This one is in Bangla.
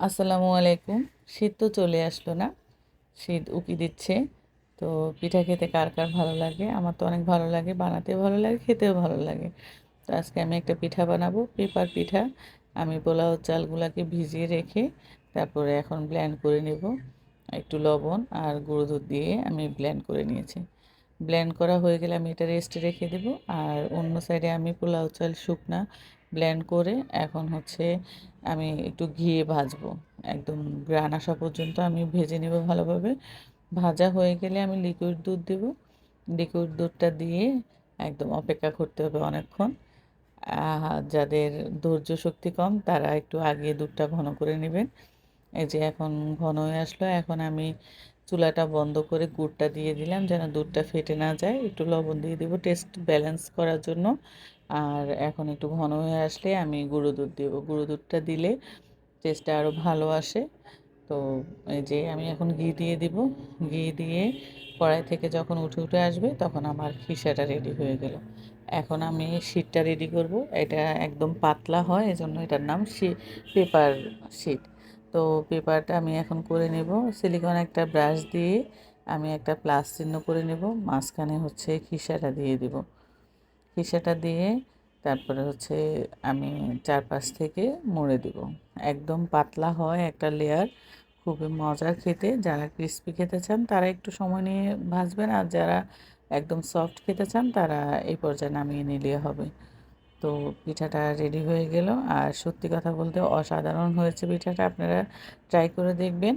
আসসালামু আলাইকুম। শীত তো চলে আসলো না? শীত উকি দিচ্ছে। তো পিঠা খেতে কার কার ভালো লাগে? আমার তো অনেক ভালো লাগে, বানাতেও ভালো লাগে, খেতেও ভালো লাগে। তো আজকে আমি একটা পিঠা বানাবো, পেপার পিঠা। আমি পোলাও চালগুলাকে ভিজিয়ে রেখে তারপরে এখন ব্লেন্ড করে নেব। একটু লবণ আর গুঁড়ো দুধ দিয়ে আমি ব্লেন্ড করে নিয়েছি। ব্লেন্ড করা হয়ে গেলে আমি এটা রেস্টে রেখে দেব। আর অন্য সাইডে আমি পোলাও চাল শুকনা ব্লেন্ড করে এখন হচ্ছে আমি একটু ঘিয়ে ভাজবো। একদম গ্রান আসা পর্যন্ত আমি ভেজে নেব ভালোভাবে। ভাজা হয়ে গেলে আমি লিকুইড দুধ দেব। লিকুইড দুধটা দিয়ে একদম অপেক্ষা করতে হবে অনেকক্ষণ। যাদের ধৈর্য শক্তি কম তারা একটু আগে দুধটা ঘন করে নেবেন। এই যে এখন ঘন হয়ে আসলো, এখন আমি চুলাটা বন্ধ করে গুড়টা দিয়ে দিলাম যেন দুধটা ফেটে না যায়। একটু লবণ দিয়ে দেবো টেস্ট ব্যালেন্স করার জন্য। আর এখন একটু ঘন হয়ে আসলে আমি গুঁড়ো দুধ দেবো। গুঁড়ো দুধটা দিলে টেস্টটা আরও ভালো আসে। তো এই যে আমি এখন ঘি দিয়ে দিব। ঘি দিয়ে কড়াই থেকে যখন উঠে উঠে আসবে তখন আমার খিসাটা রেডি হয়ে গেল। এখন আমি শীটটা রেডি করব। এটা একদম পাতলা হয়, এজন্য এটার নাম পেপার শীট। তো পেপারটা আমি এখন করে নেব। সিলিকন একটা ব্রাশ দিয়ে আমি একটা প্লাস চিহ্ন করে নেব, মাঝখানে হচ্ছে খিসাটা দিয়ে দিব। খিসাটা দিয়ে তারপরে হচ্ছে আমি চারপাশ থেকে মুড়ে দিব। একদম পাতলা হয় একটা লেয়ার, খুবই মজার খেতে। যারা ক্রিস্পি খেতে চান তারা একটু সময় নিয়ে ভাজবেন, আর যারা একদম সফট খেতে চান তারা এই পর্যায়ে নামিয়ে নিলে হবে। তো পিঠাটা রেডি হয়ে গেল। আর সত্যি কথা বলতে অসাধারণ হয়েছে পিঠাটা, আপনারা ট্রাই করে দেখবেন।